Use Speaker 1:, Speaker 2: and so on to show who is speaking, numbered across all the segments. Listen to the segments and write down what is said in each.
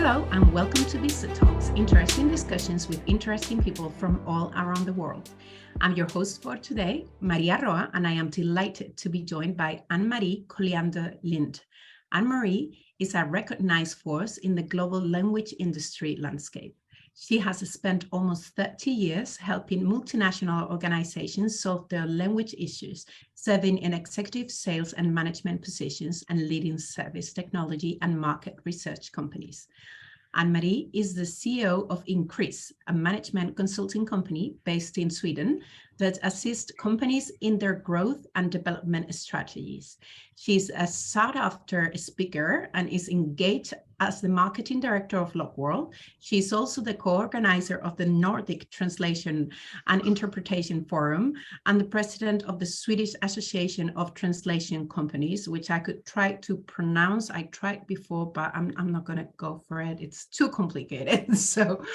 Speaker 1: Hello and welcome to VistaTalks, interesting discussions with interesting people from all around the world. I'm your host for today, María Roa, and I am delighted to be joined by Anne-Marie Colliander Lind. Anne-Marie is a recognized force in the global language industry landscape. She has spent almost 30 years helping multinational organizations solve their language issues, serving in executive sales and management positions and leading service technology and market research companies. Anne-Marie is the CEO of Inkrease, a management consulting company based in Sweden that assists companies in their growth and development strategies. She's a sought-after speaker and is engaged as the marketing director of LocWorld. She's also the co-organizer of the Nordic Translation and Interpretation Forum and the president of the Swedish Association of Translation Companies, which I could try to pronounce. I tried before, but I'm not going to go for it. It's too complicated. So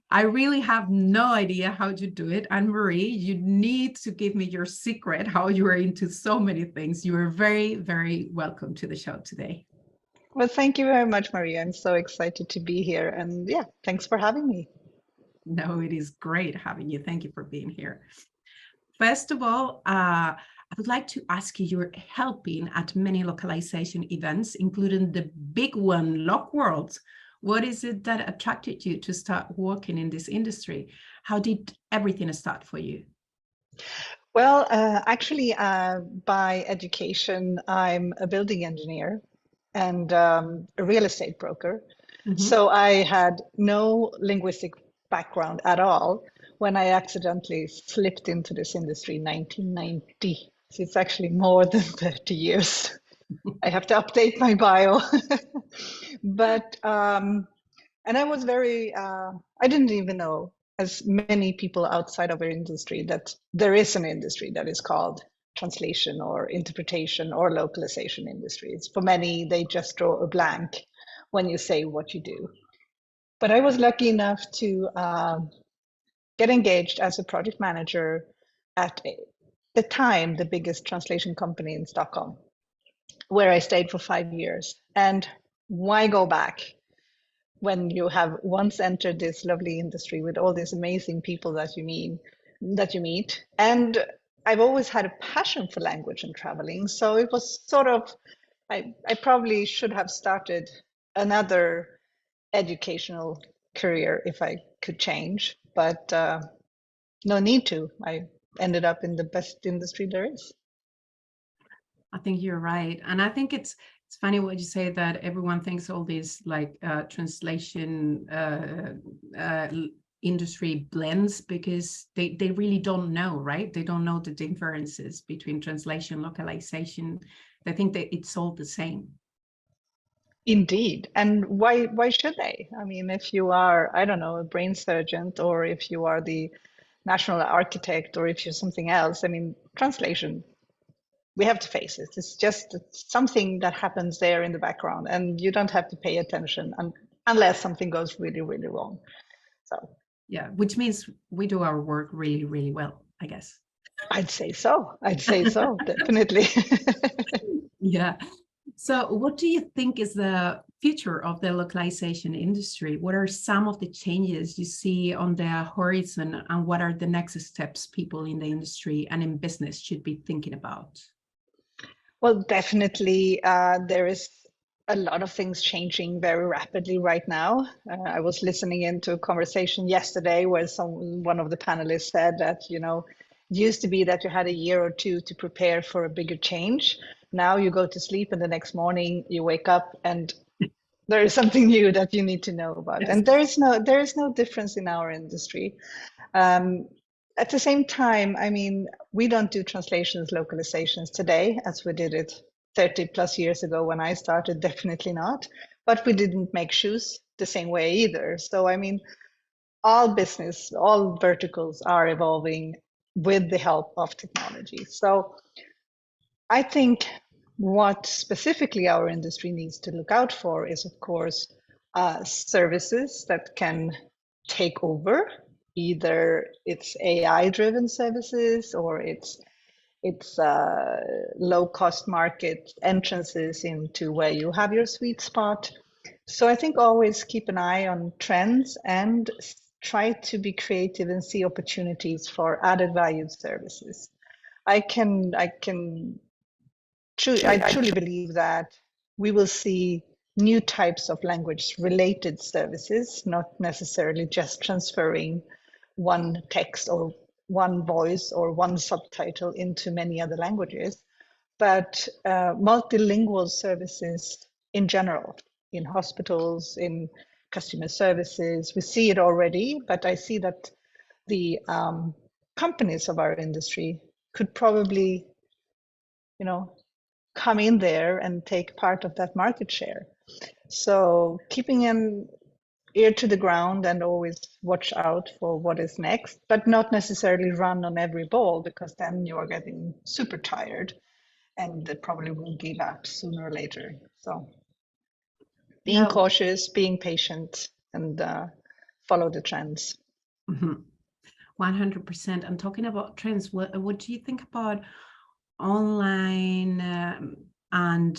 Speaker 1: I really have no idea how to do it. Anne-Marie, you need to give me your secret, how you are into so many things. You are very, very welcome to the show today.
Speaker 2: Well, thank you very much, Maria. I'm so excited to be here. And yeah, thanks for having me.
Speaker 1: No, it is great having you. Thank you for being here. First of all, I would like to ask you, you're helping at many localization events, including the big one, LocWorld. What is it that attracted you to start working in this industry? How did everything start for you?
Speaker 2: Well, actually, by education, I'm a building engineer and a real estate broker. Mm-hmm. So I had no linguistic background at all when I accidentally slipped into this industry in 1990. So it's actually more than 30 years. I have to update my bio. But, and I was very, I didn't even know, as many people outside of our industry, that there is an industry that is called translation or interpretation or localization industries. For many, they just draw a blank when you say what you do. But I was lucky enough to get engaged as a project manager at the time, the biggest translation company in Stockholm, where I stayed for 5 years. And why go back when you have once entered this lovely industry with all these amazing people that you meet? And I've always had a passion for language and traveling. So it was sort of, I probably should have started another educational career if I could change, but no need to. I ended up in the best industry there is.
Speaker 1: I think you're right. And I think it's funny what you say, that everyone thinks all these like translation industry blends, because they really don't know, right? They don't know the differences between translation, localization. They think that it's all the same.
Speaker 2: Indeed. And why should they? I mean, if you are, I don't know, a brain surgeon, or if you are the national architect, or if you're something else, I mean, translation, we have to face it. It's just something that happens there in the background, and you don't have to pay attention unless something goes really, really wrong. So
Speaker 1: yeah, which means we do our work really, really well, I guess.
Speaker 2: I'd say so, definitely.
Speaker 1: Yeah. So what do you think is the future of the localization industry? What are some of the changes you see on the horizon, and what are the next steps people in the industry and in business should be thinking about?
Speaker 2: Well, definitely, there is a lot of things changing very rapidly right now. I was listening into a conversation yesterday where one of the panelists said that, you know, it used to be that you had a year or two to prepare for a bigger change. Now you go to sleep and the next morning you wake up and there is something new that you need to know about. Yes. And there is no difference in our industry. At the same time, I mean, we don't do translations, localizations today as we did it 30 plus years ago when I started, definitely not. But we didn't make shoes the same way either. So, I mean, all business, all verticals are evolving with the help of technology. So I think what specifically our industry needs to look out for is, of course, services that can take over. Either it's AI-driven services or it's low-cost market entrances into where you have your sweet spot. So I think always keep an eye on trends and try to be creative and see opportunities for added value services. I truly believe that we will see new types of language related services, not necessarily just transferring one text or one voice or one subtitle into many other languages, but multilingual services in general, in hospitals, in customer services. We see it already, but I see that the companies of our industry could probably, come in there and take part of that market share. So keeping an ear to the ground and always watch out for what is next, but not necessarily run on every ball, because then you are getting super tired and it probably will give up sooner or later. So being cautious, being patient, and follow the trends.
Speaker 1: 100%. And talking about trends, what do you think about online and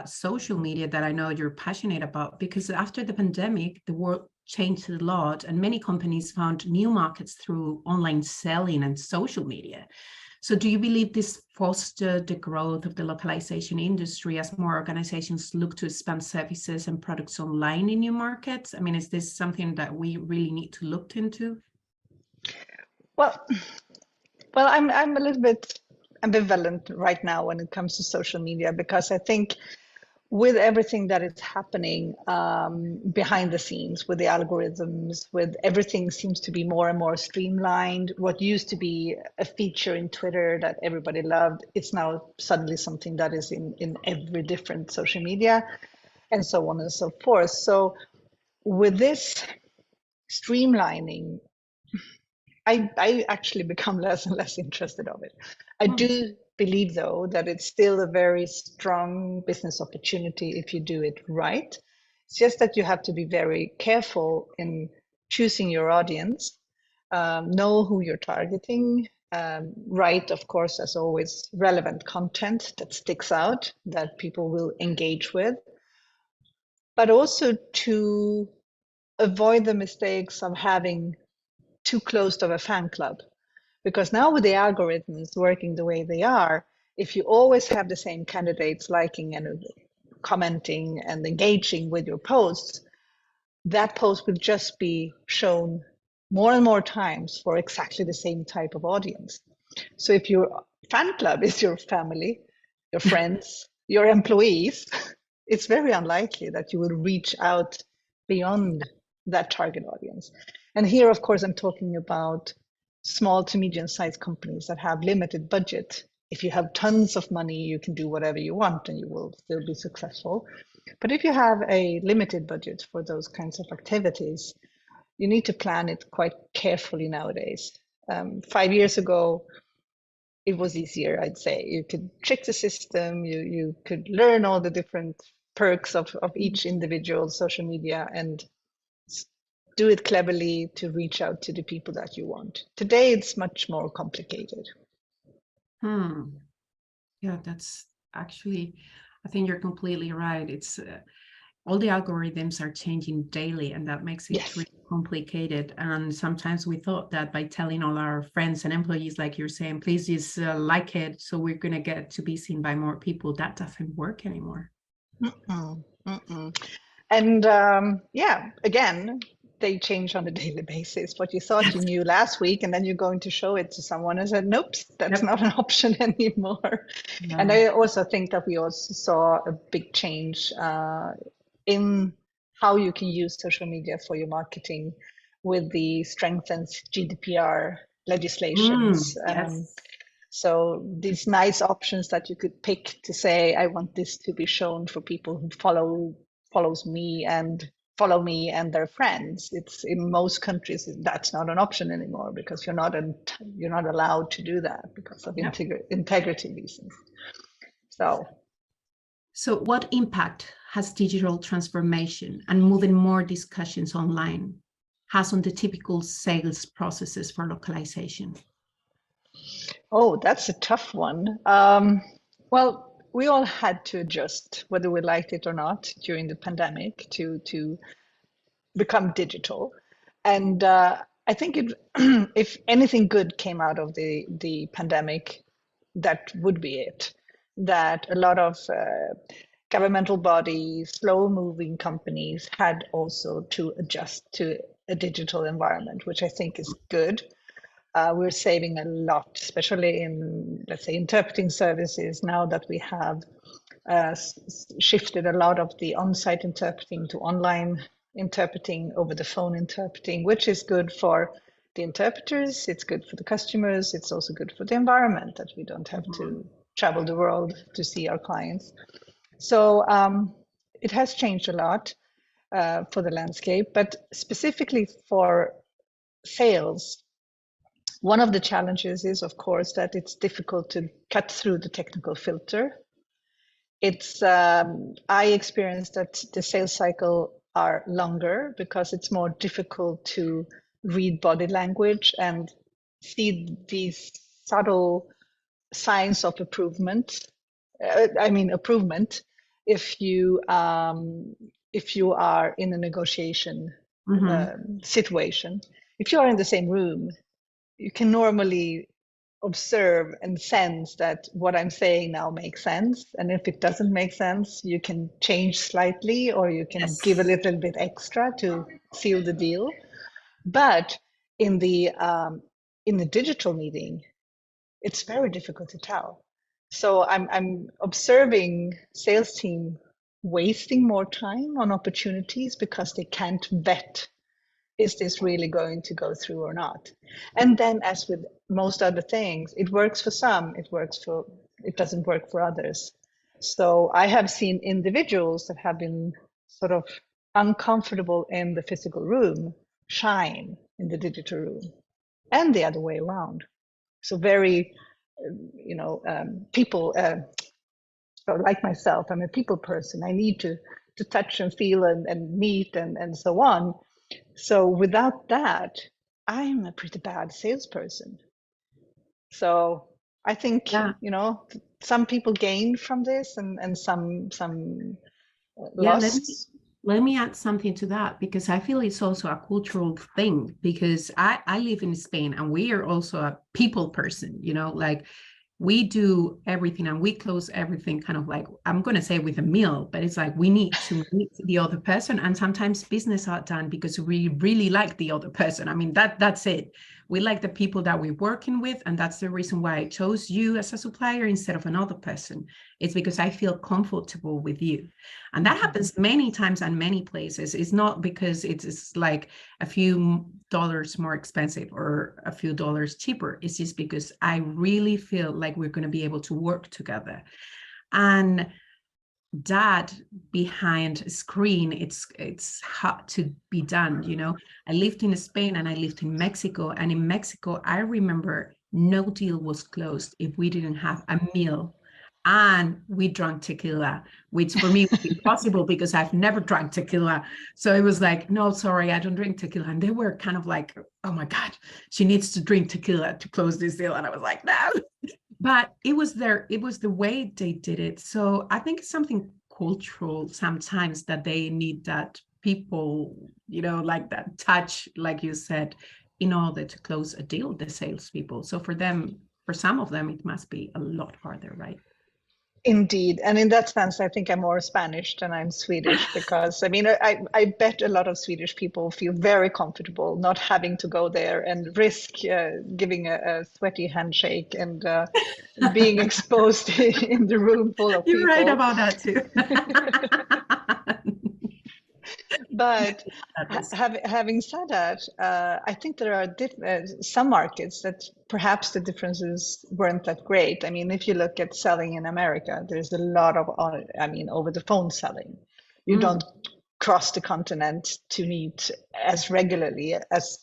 Speaker 1: social media that I know you're passionate about? Because after the pandemic, the world changed a lot and many companies found new markets through online selling and social media. So do you believe this fostered the growth of the localization industry as more organizations look to expand services and products online in new markets? I mean, is this something that we really need to look into?
Speaker 2: Well, I'm a little bit ambivalent right now when it comes to social media, because I think with everything that is happening behind the scenes, with the algorithms, with everything seems to be more and more streamlined. What used to be a feature in Twitter that everybody loved, it's now suddenly something that is in every different social media, and so on and so forth. So with this streamlining, I actually become less and less interested of it. I do believe, though, that it's still a very strong business opportunity if you do it right. It's just that you have to be very careful in choosing your audience, know who you're targeting, write, of course, as always, relevant content that sticks out, that people will engage with, but also to avoid the mistakes of having too close of a fan club. Because now with the algorithms working the way they are, if you always have the same candidates liking and commenting and engaging with your posts, that post will just be shown more and more times for exactly the same type of audience. So if your fan club is your family, your friends, your employees, it's very unlikely that you will reach out beyond that target audience. And here, of course, I'm talking about small to medium-sized companies that have limited budget. If you have tons of money, you can do whatever you want and you will still be successful. But if you have a limited budget for those kinds of activities, you need to plan it quite carefully nowadays. 5 years ago, it was easier, I'd say. You could trick the system, you could learn all the different perks of each individual social media and do it cleverly to reach out to the people that you want. Today, it's much more complicated.
Speaker 1: Yeah, that's actually, I think you're completely right. It's all the algorithms are changing daily, and that makes it really complicated. And sometimes we thought that by telling all our friends and employees, like you're saying, please just like it, so we're going to get to be seen by more people, that doesn't work anymore.
Speaker 2: And again, they change on a daily basis. What you thought you knew last week, and then you're going to show it to someone and said, nope, that's not an option anymore. No. And I also think that we also saw a big change in how you can use social media for your marketing with the strengthened GDPR legislations. So these nice options that you could pick to say, I want this to be shown for people who follows me and follow me and their friends. It's in most countries that's not an option anymore, because you're not allowed to do that because of integrity reasons.
Speaker 1: So what impact has digital transformation and moving more discussions online has on the typical sales processes for localization?
Speaker 2: Oh, that's a tough one. Well, we all had to adjust, whether we liked it or not, during the pandemic to become digital. And I think if anything good came out of the pandemic, that would be it. That a lot of governmental bodies, slow-moving companies had also to adjust to a digital environment, which I think is good. We're saving a lot, especially in, let's say, interpreting services, now that we have shifted a lot of the on-site interpreting to online interpreting, over the phone interpreting, which is good for the interpreters, it's good for the customers, it's also good for the environment, that we don't have to travel the world to see our clients. So it has changed a lot for the landscape, but specifically for sales, one of the challenges is, of course, that it's difficult to cut through the technical filter. It's I experienced that the sales cycle are longer because it's more difficult to read body language and see these subtle signs of improvement. Improvement if you are in a negotiation situation. If you are in the same room, you can normally observe and sense that what I'm saying now makes sense. And if it doesn't make sense, you can change slightly, or you can give a little bit extra to seal the deal. But in the digital meeting, it's very difficult to tell. So I'm observing sales team wasting more time on opportunities because they can't vet, is this really going to go through or not? And then, as with most other things, it works for some, it doesn't work for others. So I have seen individuals that have been sort of uncomfortable in the physical room shine in the digital room, and the other way around. So very, people, like myself, I'm a people person. I need to touch and feel and meet and so on. So without that, I'm a pretty bad salesperson. So I think, some people gain from this and some lost.
Speaker 1: Let me add something to that, because I feel it's also a cultural thing, because I live in Spain and we are also a people person, like we do everything and we close everything kind of like, I'm going to say with a meal, but it's like we need to meet the other person. And sometimes business are done because we really like the other person. I mean, that's it. We like the people that we're working with. And that's the reason why I chose you as a supplier instead of another person. It's because I feel comfortable with you. And that happens many times and many places. It's not because it's like a few dollars more expensive or a few dollars cheaper. It's just because I really feel like we're going to be able to work together. And that behind a screen, it's hard to be done. I lived in Spain and I lived in Mexico, and in Mexico I remember no deal was closed if we didn't have a meal and we drank tequila, which for me was impossible because I've never drank tequila. So it was like, no, sorry, I don't drink tequila. And they were kind of like, oh my God, she needs to drink tequila to close this deal. And I was like, no. But it was the way they did it. So I think it's something cultural sometimes that they need that people, like that touch, like you said, in order to close a deal, the salespeople. So for some of them, it must be a lot harder, right?
Speaker 2: Indeed. And in that sense, I think I'm more Spanish than I'm Swedish, because I bet a lot of Swedish people feel very comfortable not having to go there and risk giving a sweaty handshake and being exposed in the room full of people.
Speaker 1: You're right about that too.
Speaker 2: But having said that, I think there are some markets that perhaps the differences weren't that great. I mean, if you look at selling in America, there's a lot of, over the phone selling. You don't cross the continent to meet as regularly as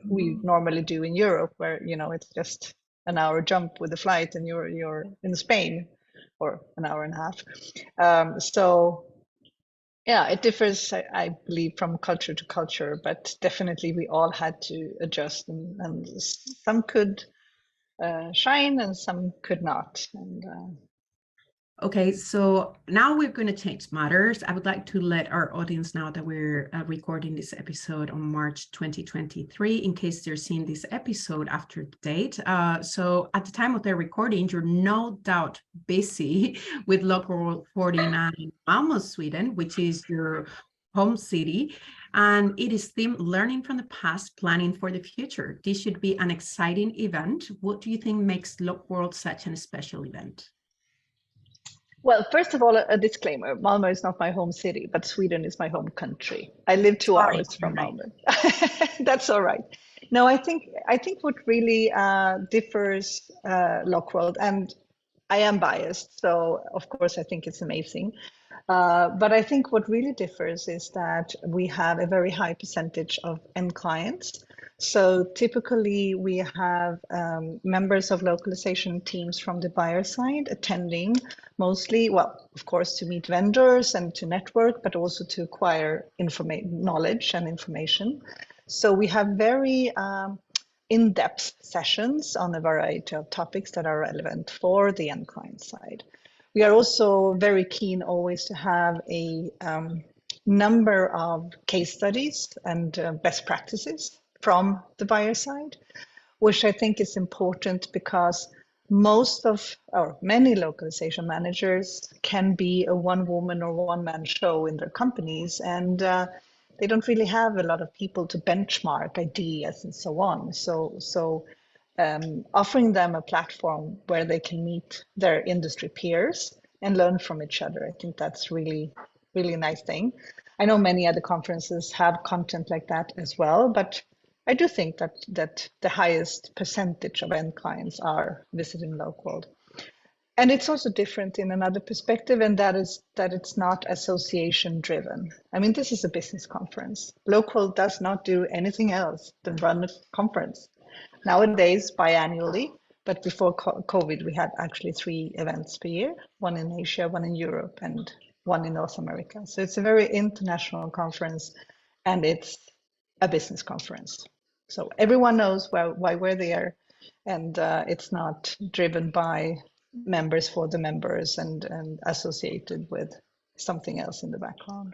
Speaker 2: we normally do in Europe, where, it's just an hour jump with a flight and you're in Spain, or an hour and a half. So yeah, it differs, I believe, from culture to culture, but definitely we all had to adjust, and some could shine and some could not. And
Speaker 1: Okay, so now we're going to change matters. I would like to let our audience know that we're recording this episode on March 2023, in case they're seeing this episode after the date. So at the time of their recording, you're no doubt busy with LocWorld 49 in Malmö, Sweden, which is your home city. And it is themed Learning from the Past, Planning for the Future. This should be an exciting event. What do you think makes LocWorld such a special event?
Speaker 2: Well, first of all, a disclaimer. Malmö is not my home city, but Sweden is my home country. I live 2 hours from Malmö. That's all right. No, I think what really differs LocWorld, and I am biased, so of course I think it's amazing. But I think what really differs is that we have a very high percentage of end clients. So typically we have members of localization teams from the buyer side attending mostly, well, of course, to meet vendors and to network, but also to acquire knowledge and information. So we have very in-depth sessions on a variety of topics that are relevant for the end client side. We are also very keen always to have a number of case studies and best practices from the buyer side, which I think is important because most of, or many localization managers can be a one-woman or one-man show in their companies, and they don't really have a lot of people to benchmark ideas and so on. So offering them a platform where they can meet their industry peers and learn from each other, I think that's really a nice thing. I know many other conferences have content like that as well, but I do think that the highest percentage of end clients are visiting LocWorld. And it's also different in another perspective, and that is that it's not association driven. I mean, this is a business conference. LocWorld does not do anything else than run a conference. Nowadays, biannually, but before COVID, we had actually 3 events per year, one in Asia, one in Europe, and one in North America. So it's a very international conference, and it's a business conference. So everyone knows why we're there, and it's not driven by members for the members and associated with something else in the background.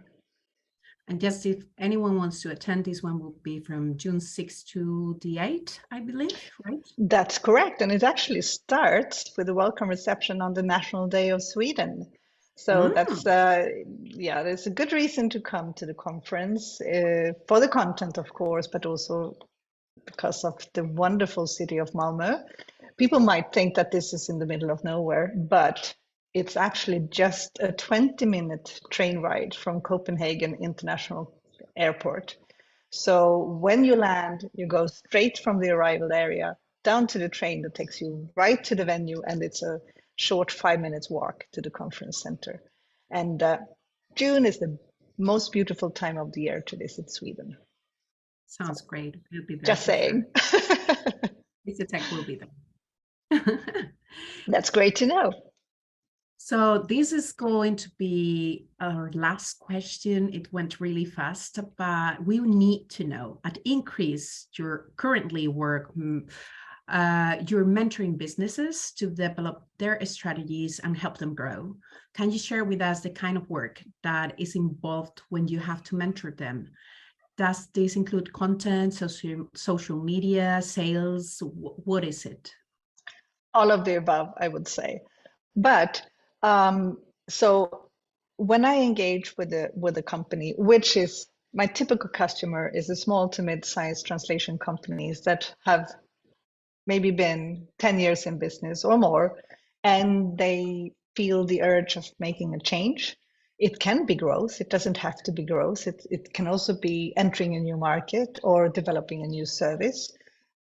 Speaker 1: And just if anyone wants to attend, this one will be from June 6th to the 8th, I believe, right?
Speaker 2: That's correct. And it actually starts with a welcome reception on the National Day of Sweden. So that's, yeah, there's a good reason to come to the conference for the content, of course, but also because of the wonderful city of Malmö. People might think that this is in the middle of nowhere, but it's actually just a 20-minute train ride from Copenhagen International Airport. So when you land, you go straight from the arrival area down to the train that takes you right to the venue, and it's a short 5 minutes walk to the conference center. And June is the most beautiful time of the year to visit Sweden.
Speaker 1: Sounds great. We'll be there.
Speaker 2: Just saying.
Speaker 1: Sure. VistaTalks will be there.
Speaker 2: That's great to know.
Speaker 1: So this is going to be our last question. It went really fast, but we need to know, at Inkrease, you currently work, you're mentoring businesses to develop their strategies and help them grow. Can you share with us the kind of work that is involved when you have to mentor them? Does this include content, social media, sales? What is it?
Speaker 2: All of the above, I would say. But so when I engage with a company, which is my typical customer is a small to mid-sized translation companies that have maybe been 10 years in business or more, and they feel the urge of making a change. It can be growth. It doesn't have to be growth. It can also be entering a new market or developing a new service,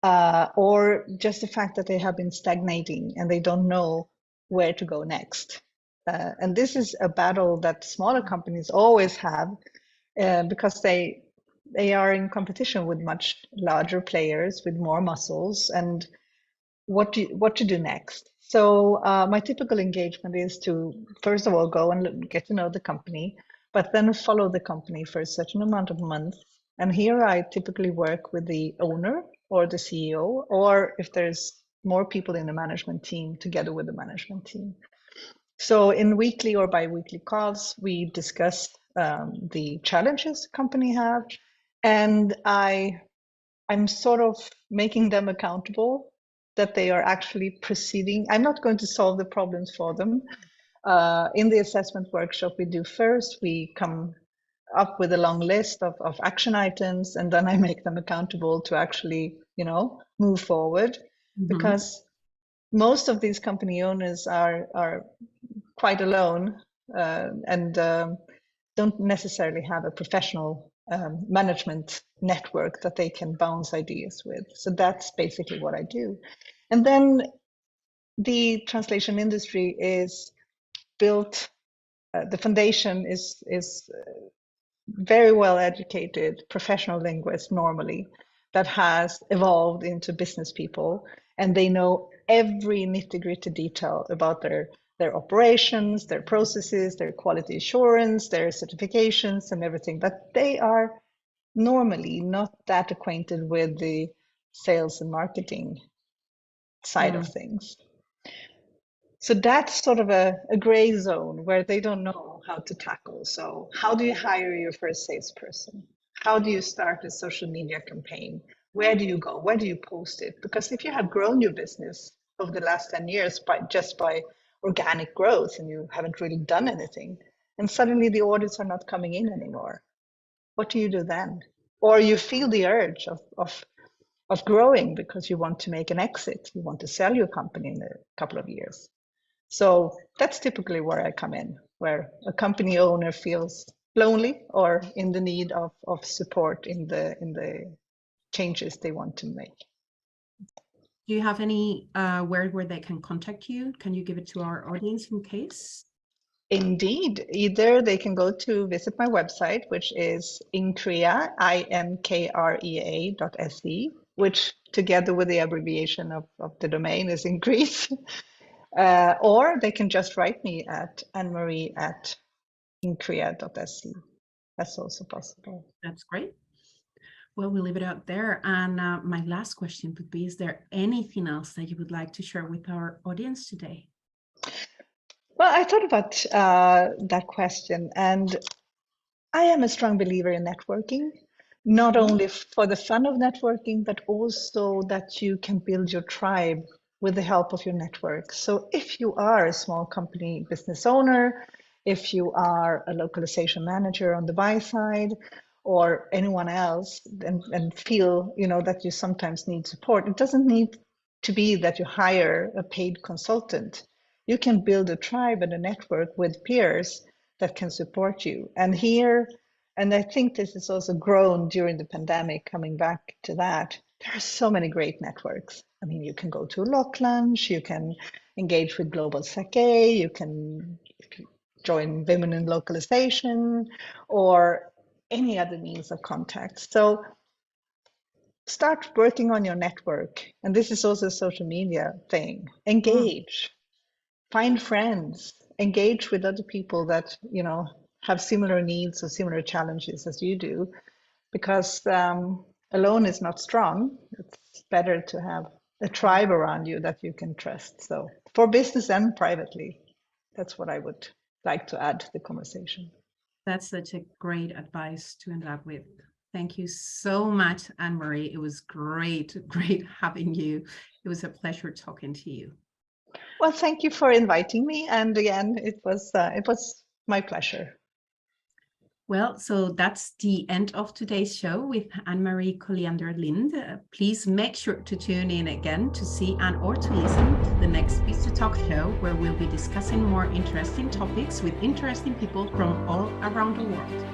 Speaker 2: or just the fact that they have been stagnating and they don't know where to go next. And this is a battle that smaller companies always have because they are in competition with much larger players with more muscles and what to do next. So my typical engagement is to, first of all, go and get to know the company, but then follow the company for a certain amount of months. And here I typically work with the owner or the CEO, or if there's more people in the management team, together with the management team, So in weekly or bi-weekly calls, we discuss the challenges the company have, and I'm sort of making them accountable that they are actually proceeding. I'm not going to solve the problems for them. In the assessment workshop we do first, we come up with a long list of action items, and then I make them accountable to actually, move forward. Because most of these company owners are quite alone and don't necessarily have a professional management network that they can bounce ideas with. So that's basically what I do. And then the translation industry is built, the foundation is very well educated professional linguists normally that has evolved into business people, and they know every nitty-gritty detail about their operations, their processes, their quality assurance, their certifications and everything, but they are normally not that acquainted with the sales and marketing side of things. So that's sort of a gray zone where they don't know how to tackle. So how do you hire your first salesperson? How do you start a social media campaign? Where do you go? Where do you post it? Because if you have grown your business over the last 10 years by organic growth and you haven't really done anything, and suddenly the orders are not coming in anymore, what do you do then? Or you feel the urge of growing because you want to make an exit, you want to sell your company in a couple of years. So that's typically where I come in, where a company owner feels lonely or in the need of support in the changes they want to make.
Speaker 1: Do you have any where they can contact you? Can you give it to our audience in case?
Speaker 2: Indeed, either they can go to visit my website, which is Inkrea, inkrea.se, which together with the abbreviation of the domain is Inkrease. Or they can just write me at annemarie@inkrea.se. That's also possible.
Speaker 1: That's great. Well, we'll leave it out there. And my last question would be, is there anything else that you would like to share with our audience today?
Speaker 2: Well, I thought about that question, and I am a strong believer in networking, not only for the fun of networking, but also that you can build your tribe with the help of your network. So if you are a small company business owner, if you are a localization manager on the buy side, or anyone else, and feel that you sometimes need support, it doesn't need to be that you hire a paid consultant. You can build a tribe and a network with peers that can support you. And I think this has also grown during the pandemic, coming back to that, there are so many great networks. I mean, you can go to LocLunch, you can engage with Global Sake, you can join Women in Localization, or any other means of contact. So start working on your network. And this is also a social media thing. Engage, find friends, engage with other people that, have similar needs or similar challenges as you do, because alone is not strong. It's better to have a tribe around you that you can trust. So for business and privately, that's what I would like to add to the conversation.
Speaker 1: That's such a great advice to end up with. Thank you so much, Anne-Marie. It was great having you. It was a pleasure talking to you.
Speaker 2: Well, thank you for inviting me. And again, it was my pleasure.
Speaker 1: Well, so that's the end of today's show with Anne-Marie Colliander Lind. Please make sure to tune in again to see or to listen to the next VistaTalks show, where we'll be discussing more interesting topics with interesting people from all around the world.